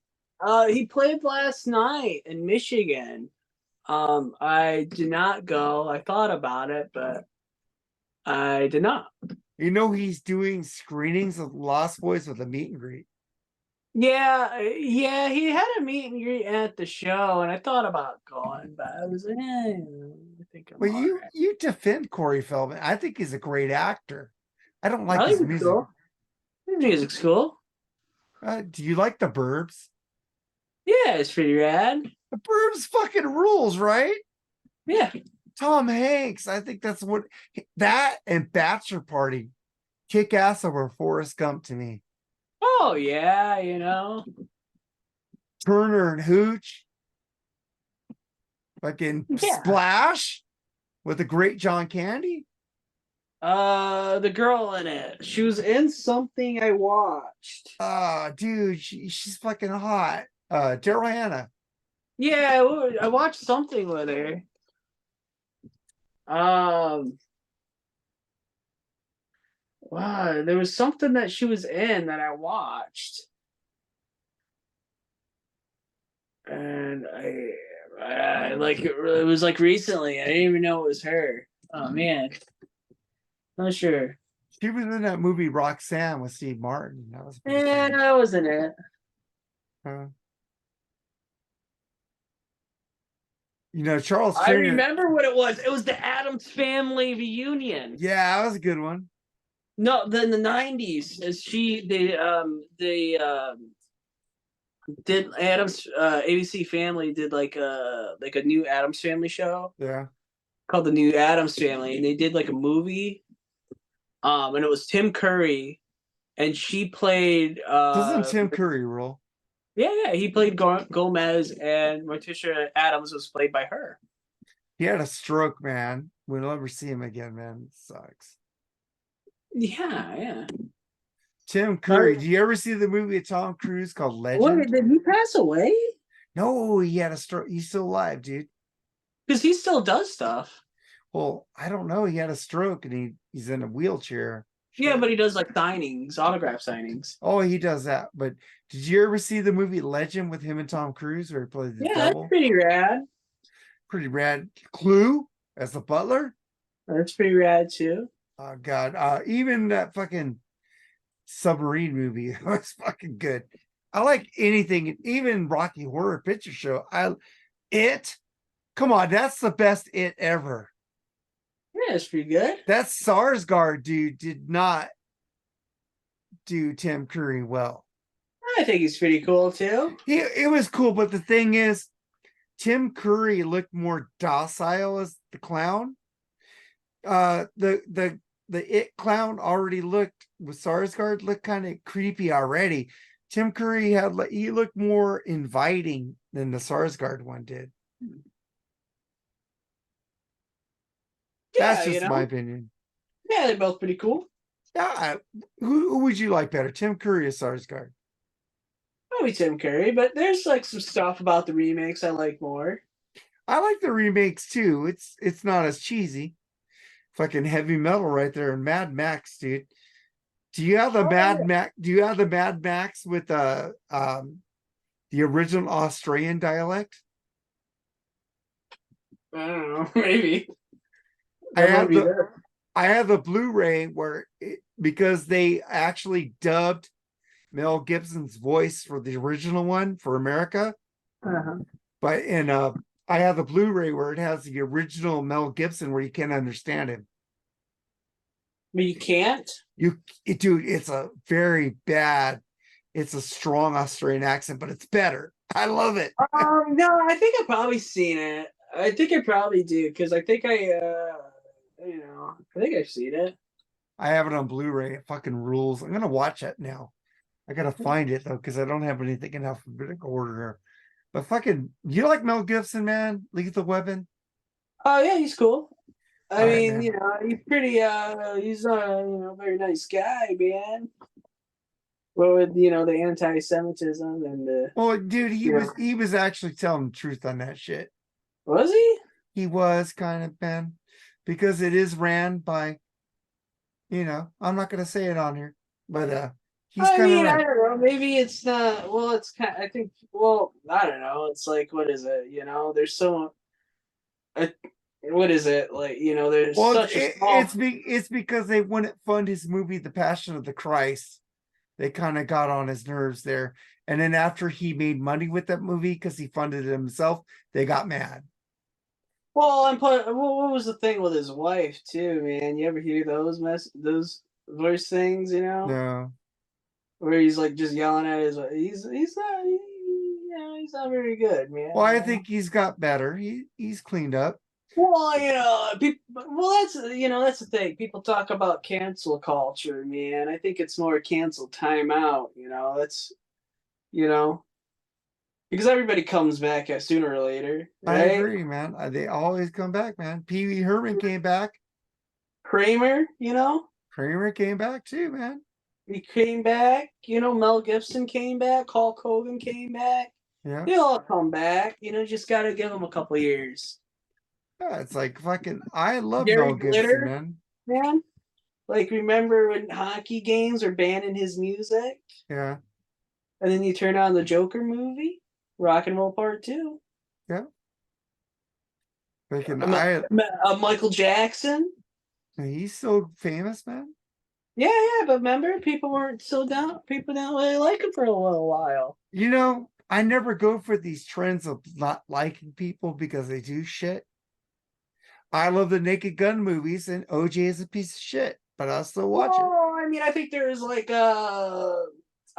He played last night in Michigan. I did not go. I thought about it, but I did not. He's doing screenings of Lost Boys with a meet and greet. Yeah, he had a meet and greet at the show, and I thought about going, but I was like, I think I'm Well, right. you defend Corey Feldman. I think he's a great actor. I don't like I his think music. cool. His music's cool. Do you like The Burbs? Yeah, it's pretty rad. The Burbs fucking rules, right? Yeah. Tom Hanks. I think that's what that and Bachelor Party kick ass over Forrest Gump to me. Oh yeah, you know. Turner and Hooch, fucking Yeah. Splash with the great John Candy. The girl in it. She was in something I watched. Dude, she's fucking hot. Daryl Hannah. Yeah, I watched something with her. Um, wow, there was something that she was in that I watched, and I like it was like recently. I didn't even know it was her. Oh man, not sure. She was in that movie Roxanne with Steve Martin. That was pretty Yeah, funny. that wasn't it. Uh, Charles I Stringer. remember what it was. It was the Adams Family reunion. Yeah, that was a good one. No, then the '90s. Is she they did Adams ABC Family did like a new Adams Family show Yeah. called the New Adams Family, and they did like a movie. And it was Tim Curry, and she played Doesn't Tim Curry rule? yeah, he played Gomez, and Morticia Adams was played by her. He had a stroke, man. We'll never see him again, man. It sucks. Yeah, yeah. Tim Curry. Do you ever see the movie of Tom Cruise called Wait, Legend? did he pass away? No, he had a stroke. He's still alive, dude. Because he still does stuff. Well, I don't know. He had a stroke and he's in a wheelchair. Yeah, Shit. but he does like signings, autograph signings. Oh, he does that. But did you ever see the movie Legend with him and Tom Cruise where he played the Yeah, devil? that's pretty rad. Pretty rad. Clue as the butler. That's pretty rad too. Oh God. Even that fucking submarine movie was fucking good. I like anything, even Rocky Horror Picture Show. It. Come on, that's the best it ever. Yeah, it's pretty good. That Sarsgaard dude did not do Tim Curry well. I think he's pretty cool too. It was cool, but the thing is, Tim Curry looked more docile as the clown. The it clown already looked with Sarsgaard looked kind of creepy already. Tim Curry he looked more inviting than the Sarsgaard one did. Yeah, That's just my opinion. Yeah, they're both pretty cool. Yeah, who would you like better, Tim Curry or Sarsgaard? Probably Tim Curry, but there's like some stuff about the remakes I like more. I like the remakes too. It's not as cheesy. Fucking heavy metal right there and Mad Max, dude. Do you have the Mad Max? Do you have the Mad Max with the original Australian dialect? I don't know, maybe. I have the Blu-ray where because they actually dubbed Mel Gibson's voice for the original one for America. But I have the Blu-ray where it has the original Mel Gibson where you can't understand him. But you can't? Dude, it's a very bad, it's a strong Australian accent, but it's better. I love it. No, I think I've probably seen it. I think I probably do, because I think I think I've seen it. I have it on Blu-ray. It fucking rules. I'm gonna watch it now. I gotta find it though, because I don't have anything in alphabetical order. But fucking, you like Mel Gibson, man? Lethal Weapon? Oh yeah, he's cool. I mean, man. he's pretty he's a very nice guy, man. Well, with the anti-Semitism and the Well, dude, he was actually telling the truth on that shit. Was he? He was kind of, man, because it is ran by, I'm not gonna say it on here, but he's kind of I don't know. Maybe it's not. Well, it's kind. I think. Well, I don't know. It's like, what is it? There's so. What is it like? There's such a small. It's because they wouldn't fund his movie, The Passion of the Christ. They kind of got on his nerves there, and then after he made money with that movie because he funded it himself, they got mad. Well, what was the thing with his wife too, man? You ever hear those voice things? No. Where he's like just yelling at his. He's not very good, man. Well, I think he's got better. He's cleaned up. Well, that's the thing. People talk about cancel culture, man. I think it's more cancel timeout. That's you know because everybody comes back sooner or later, I right? agree, man. They always come back, man. Pee Wee Herman came back. Kramer, Kramer came back too, man. he came back. Mel Gibson came back. Hulk Hogan came back. Yeah. They all come back. Just got to give them a couple years. Yeah, it's like fucking I love Gary Mel Gibson, Glitter, man. man. Like, remember when hockey games are banning his music? Yeah. And then you turn on the Joker movie, Rock and Roll Part 2. Yeah. Fucking Uh, Michael Jackson. he's so famous, man. Yeah, but remember, people weren't so down. People didn't really like him for a little while. I never go for these trends of not liking people because they do shit. I love the Naked Gun movies, and OJ is a piece of shit, but I'll still watch it. Well, I mean, I think there's like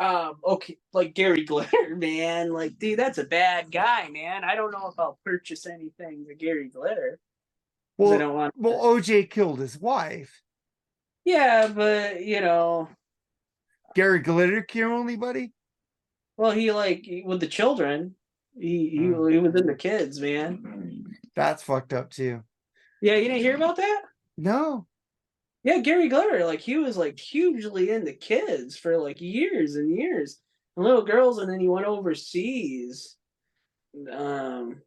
okay, like Gary Glitter, man. Like, dude, that's a bad guy, man. I don't know if I'll purchase anything to Gary Glitter because I Well, don't want. well, OJ killed his wife. Yeah, but Gary Glitter kill anybody? well, he like with the children, he was in the kids, man. That's fucked up too. Yeah, you didn't hear about that? No. Yeah, Gary Glitter, like he was like hugely into kids for like years and years, and little girls, and then he went overseas, um,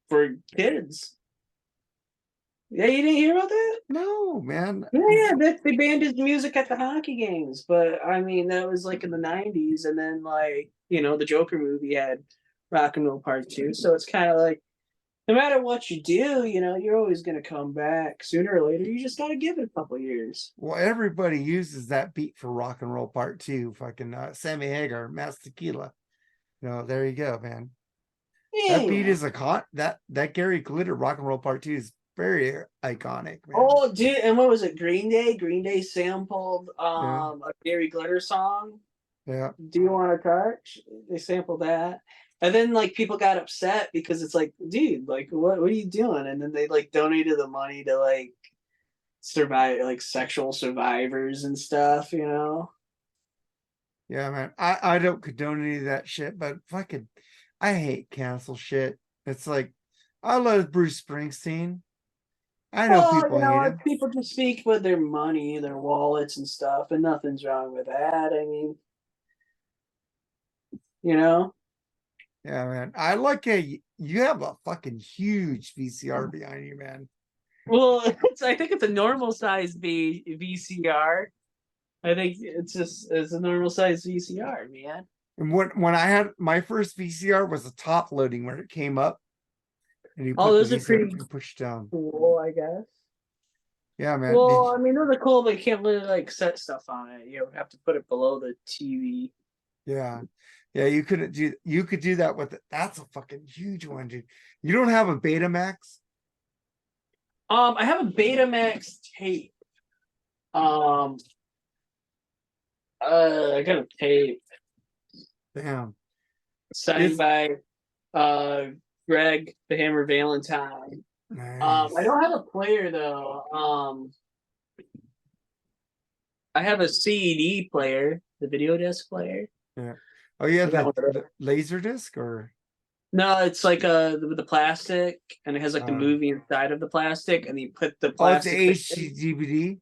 for kids. Yeah, you didn't hear about that? No, man. Yeah, they banned his music at the hockey games, but I mean that was like in the '90s, and then like the Joker movie had Rock and Roll Part 2, so it's kind of like no matter what you do, you're always gonna come back sooner or later. You just gotta give it a couple years. Well, everybody uses that beat for Rock and Roll Part 2. Fucking Sammy Hagar, Mass Tequila. There you go, man. That beat Yeah. is a that Gary Glitter Rock and Roll Part 2 is very iconic, man. Oh, dude, and what was it? Green Day. Green Day sampled Yeah, a Gary Glitter song. yeah. Do you want to touch? They sampled that, and then like people got upset because it's like, dude, like what are you doing? And then they like donated the money to like survive like sexual survivors and stuff. Yeah, man. I don't condone any of that shit, but fucking I hate cancel shit. It's like I love Bruce Springsteen. I know Well, people hate him. people just speak with their money, their wallets and stuff, and nothing's wrong with that. I mean, you know. Yeah, man. I like you have a fucking huge VCR behind you, man. Well, I think it's a normal size VCR. I think it's a normal size VCR, man. And when I had my first VCR was a top loading where it came up and you Oh, put the those are VCR pretty and push down. cool, I guess. Yeah, man. Well, I mean, those are cool, but you can't really like set stuff on it. You have to put it below the TV. Yeah. Yeah, you could do that with it. That's a fucking huge one, dude. You don't have a Betamax? I have a Betamax tape. Um, I got a tape Damn. signed It's by uh Greg the Hammer Valentine. I nice. don't have a player though. I have a CD player, the video disc player. Yeah. Oh yeah, I got one of those. the laser disc or No, it's like with the plastic, and it has like the uh movie inside of the plastic, and you put the oh, it's a plastic thing in. HD DVD.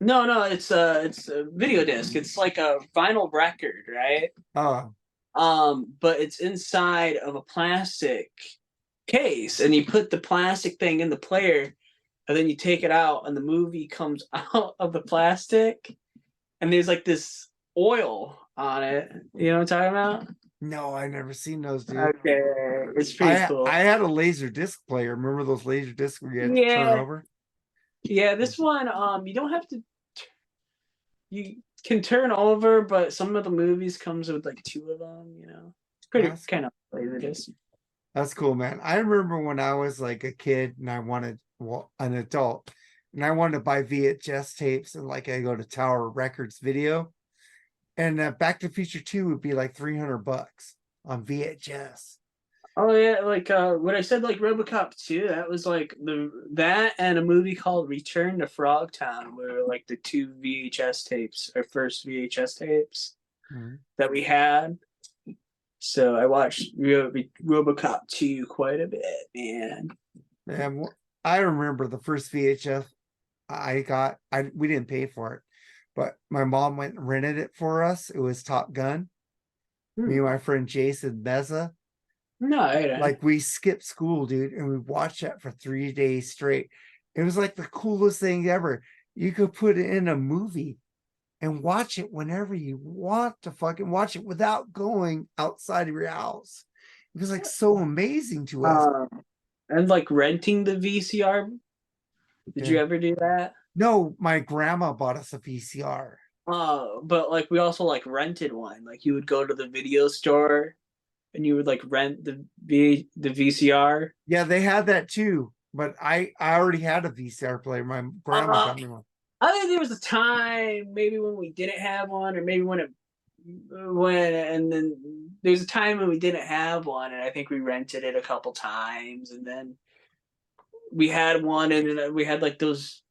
No, it's a video disc. It's like a vinyl record, right? Oh, But it's inside of a plastic case, and you put the plastic thing in the player, and then you take it out, and the movie comes out of the plastic, and there's like this oil on it. You know what I'm talking about? no, I never seen those, dude. Okay, it's pretty cool. I had a laser disc player. Remember those laser discs where you had to turn Yeah, over? yeah. This one, you don't have to. You can turn over, but some of the movies comes with like two of them. It's pretty That's kind of laser disc. that's cool, man. I remember when I was like a kid and I wanted an adult and I wanted to buy VHS tapes and like I go to Tower Records Video and Back to the Future 2 would be like $300 on VHS. Oh yeah, like when I said like RoboCop 2, that was like that and a movie called Return to Frogtown, were like the two VHS tapes, our first VHS tapes Mhm. that we had. So I watched RoboCop 2 quite a bit, man. And I remember the first VHS I got. We didn't pay for it, but my mom went and rented it for us. It was Top Gun. Me and Hmm. my friend Jason Meza, No, I don't. like we skipped school, dude, and we watched that for 3 days straight. It was like the coolest thing ever. You could put it in a movie and watch it whenever you want to fucking watch it without going outside of your house. It was like so amazing to us. Um, and like renting the VCR. Did you Yeah. ever do that? No, my grandma bought us a VCR. But like we also like rented one. Like you would go to the video store and you would like rent the VCR. Yeah, they had that too, but I already had a VCR player. My grandma Uh, got me one. I think there was a time maybe when we didn't have one, or maybe when and then there's a time when we didn't have one, and I think we rented it a couple times, and then we had one, and then we had like those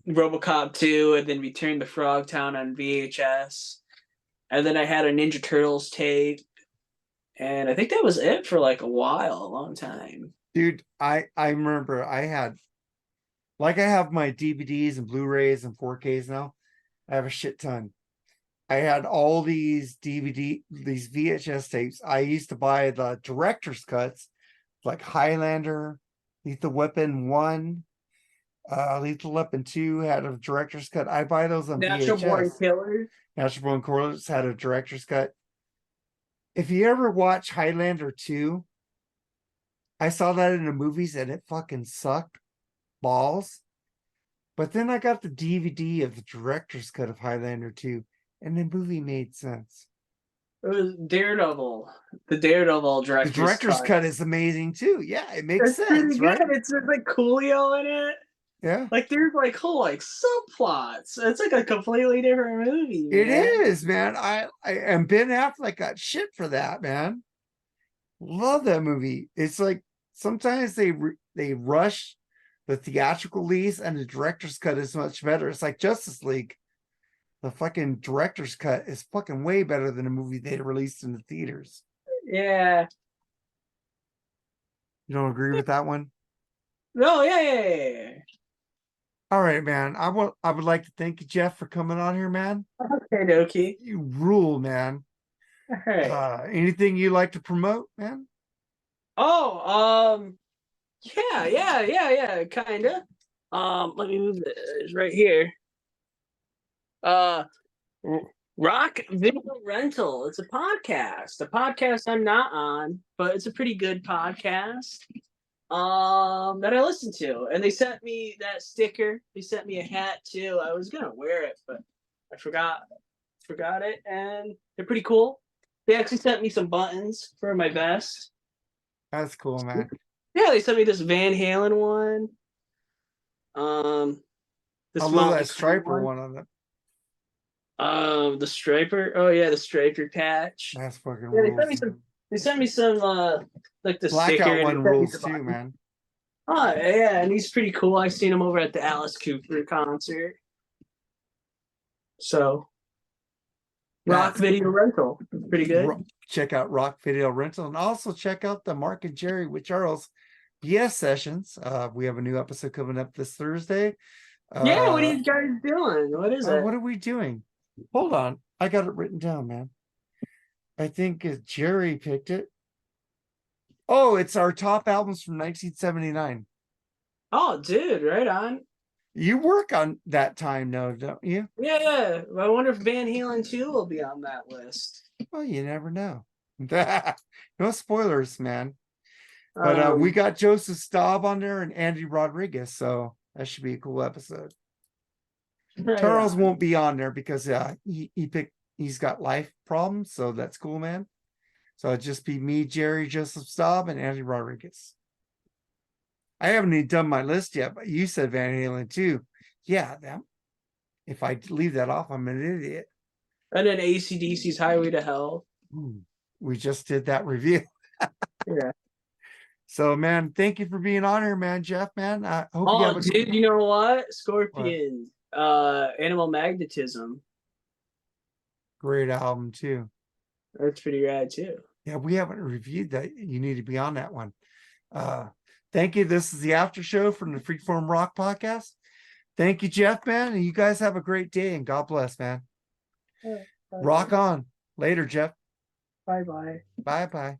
RoboCop 2, and then Return to Frogtown on VHS, and then I had a Ninja Turtles tape, and I think that was it for like a while, a long time. Dude, I remember I had, like, I have my DVDs and Blu-rays and 4Ks now. I have a shit ton. I had all these these VHS tapes. I used to buy the director's cuts, like Highlander, Lethal Weapon 1, Lethal Weapon 2 had a director's cut. I buy those on Natural Born VHS. Killers. Natural Born Killers had a director's cut. If you ever watch Highlander 2, I saw that in the movies and it fucking sucked balls. But then I got the DVD of the director's cut of Highlander 2, and the movie made sense. It was Daredevil, the Daredevil The director's director's cut. cut is amazing too. Yeah, it makes It's pretty sense, good. right? It's like Coolio in it. Yeah, Like there's like whole like subplots. It's like a completely different movie, it man. is, man. I and Ben Affleck got shit for that, man. Love that movie. It's like sometimes they rush the theatrical release, and the director's cut is much better. It's like Justice League. The fucking director's cut is fucking way better than a movie they released in the theaters. Yeah. You don't agree with that one? No, yeah. All right, man. I would like to thank you, Jeff, for coming on here, man. Okay, Dokie. You rule, man. All right. Anything you like to promote, man? Oh, yeah, kinda. Let me move this right here. Uh, Rock Video Rental. It's a podcast. A podcast I'm not on, but it's a pretty good podcast. That I listened to, and they sent me that sticker. They sent me a hat too. I was gonna wear it, but I forgot it, and they're pretty cool. They actually sent me some buttons for my vest. That's cool, man. Yeah, they sent me this Van Halen one. Um, I this love Motley that Crue striper one. one on it. The striper. Oh yeah, the striper patch. That's fucking Yeah, they sent me rules. some. They sent me some. Like the Blackout sticker. And one they sent me rules some too, buttons. man. Oh yeah, and he's pretty cool. I seen him over at the Alice Cooper concert. So Rock That's Video Rental, pretty good. check out Rock Video Rental, and also check out the Mark and Jerry with Charles BS sessions. We have a new episode coming up this Thursday. Yeah, what are you guys doing? What is it? What are we doing? Hold on, I got it written down, man. I think Jerry picked it. Oh, it's our top albums from 1979. Oh, dude, right on. You work on that time now, don't you? Yeah. I wonder if Van Halen 2 will be on that list. Well, you never know. No spoilers, man. But we Um, got Joseph Staub on there and Andy Rodriguez, so that should be a cool episode. right Charles on. won't be on there because he's got life problems, so that's cool, man. So it'd just be me, Jerry, Joseph Staub, and Andy Rodriguez. I haven't even done my list yet, but you said Van Halen too. Yeah, if I leave that off, I'm an idiot. And then AC/DC's Highway to Hell. We just did that review. Yeah. So, man, thank you for being on here, man, Jeff, man. I hope you have Oh, a dude, you know what? Scorpions, Animal Magnetism. great album too. That's pretty rad too. Yeah, we haven't reviewed that. You need to be on that one. Thank you. This is the after show from the Freeform Rock Podcast. Thank you, Jeff, man. And you guys have a great day and God bless, man. Rock on. Later, Jeff. Bye bye. Bye bye.